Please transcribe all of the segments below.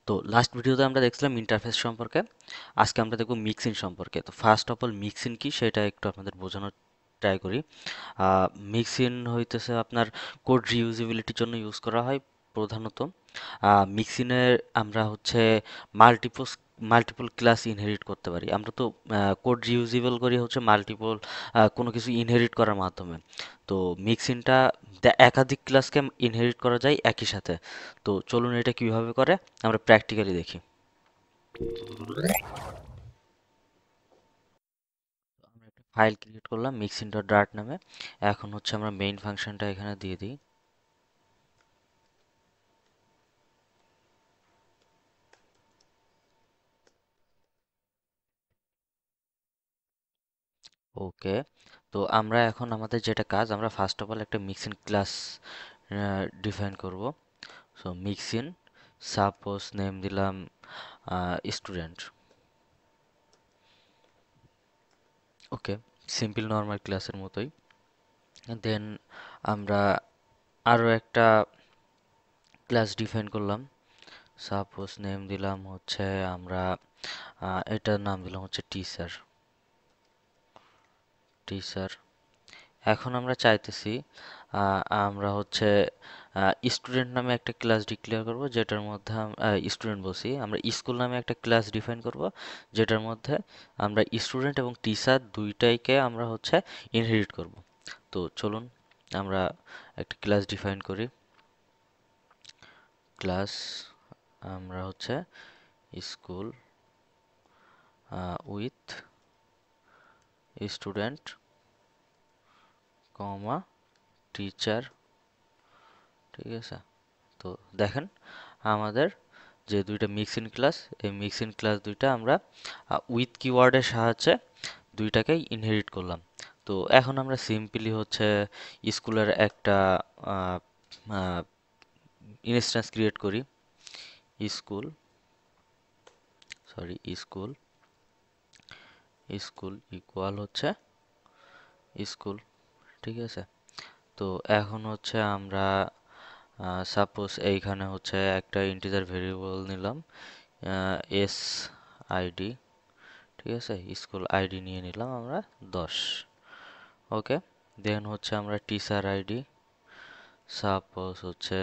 তো লাস্ট ভিডিওতে আমরা দেখছিলাম ইন্টারফেস সম্পর্কে। আজকে আমরা দেখব মিক্সিন সম্পর্কে। তো ফার্স্ট অফ অল মিক্সিন কি সেটা একটু আপনাদের বোঝানোর ট্রাই করি। মিক্সিন হইতেছে আপনার কোড রিউজেবিলিটির জন্য ইউজ করা হয় প্রধানত। মিক্সিনের আমরা হচ্ছে মাল্টিপল মাল্টিপল ক্লাস ইনহেরিট করতে পারি। আমরা তো কোড রিউজেবল করি হচ্ছে মাল্টিপল কোনো কিছু ইনহেরিট করার মাধ্যমে। তো মিক্সিনটা একাধিক ক্লাসকে ইনহেরিট করা যায় একই সাথে। তো চলুন এটা কিভাবে করে আমরা প্র্যাকটিক্যালি দেখি। আমরা একটা ফাইল ক্রিয়েট করলাম মিক্সিন ডট ডার্ট নামে। এখন হচ্ছে আমরা মেইন ফাংশনটা এখানে দিয়ে দিই। ওকে, তো আমরা এখন আমাদের যেটা কাজ, আমরা ফার্স্ট অফ অল একটা মিক্সিন ক্লাস ডিফাইন করব। সো মিক্সিন, সাপোজ নেম দিলাম স্টুডেন্ট। ওকে, সিম্পল নর্মাল ক্লাসের মতোই। দেন আমরা আরও একটা ক্লাস ডিফাইন করলাম। সাপোজ নেম দিলাম হচ্ছে আমরা এটার নাম দিলাম হচ্ছে টিচার। টিচার এখন আমরা চাইতেছি আমরা হচ্ছে স্টুডেন্ট নামে একটা ক্লাস ডিক্লেয়ার করব, যেটার মধ্যে স্টুডেন্ট বলছি, আমরা স্কুল নামে একটা ক্লাস ডিফাইন করব, যেটার মধ্যে আমরা স্টুডেন্ট এবং টিচার দুইটাইকে আমরা হচ্ছে ইনহেরিট করব। তো চলুন আমরা একটা ক্লাস ডিফাইন করি। ক্লাস আমরা হচ্ছে school with student comma teacher. ঠিক আছে, তো দেখেন আমাদের যে দুইটা মিক্সিন ক্লাস, এই মিক্সিন ক্লাস দুইটা আমরা উইথ কিওয়ার্ডের সাহায্যে দুইটাকেই ইনহেরিট করলাম। তো এখন আমরা সিম্পলি হচ্ছে স্কুলের একটা ইনস্ট্যান্স ক্রিয়েট করি। School, sorry school, school equal হচ্ছে স্কুল। ঠিক আছে, তো এখন হচ্ছে আমরা সাপোজ এইখানে হচ্ছে একটা ইন্টিজার ভেরিয়েবল নিলাম এস আইডি। ঠিক আছে, স্কুল আইডি নিয়ে নিলাম আমরা 10। ওকে, দেন হচ্ছে আমরা টিচার আইডি সাপোজ হচ্ছে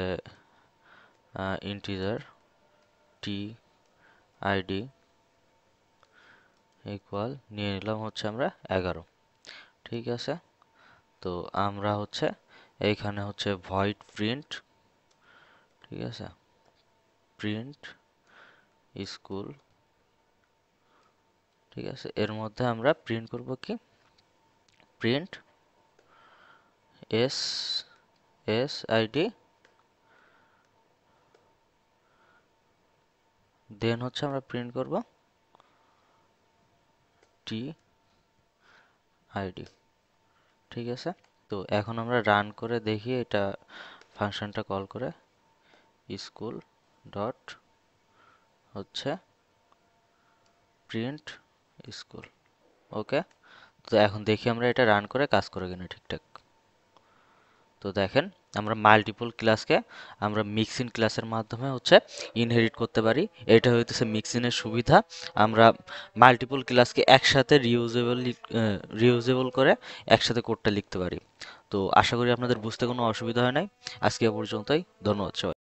ইন্টিজার টি আইডি ইকুয়াল নিয়ে নিলাম হচ্ছে আমরা 11। ঠিক আছে, তো আমরা হচ্ছে এইখানে হচ্ছে ভয়েড প্রিন্ট। ঠিক আছে, প্রিন্ট স্কুল। ঠিক আছে, এর মধ্যে আমরা প্রিন্ট করব কি, প্রিন্ট এস এস আইডি, দেন হচ্ছে আমরা প্রিন্ট করব টি আইডি। ঠিক আছে, তো এখন আমরা রান করে দেখি এটা ফাংশনটা কল করে স্কুল ডট হচ্ছে প্রিন্ট স্কুল। ওকে, তো এখন দেখি আমরা এটা রান করে কাজ করে কিনা ঠিকঠাক। তো দেখেন আমরা মাল্টিপল ক্লাসকে আমরা মিক্সিন ক্লাসের মাধ্যমে হচ্ছে ইনহেরিট করতে পারি। এটা হইতেছে মিক্সিনের সুবিধা। আমরা মাল্টিপল ক্লাসকে একসাথে রিউজেবল করে একসাথে কোডটা লিখতে পারি। তো আশা করি আপনাদের বুঝতে কোনো অসুবিধা হয় নাই। আজকে এ পর্যন্তই, ধন্যবাদ সবাই।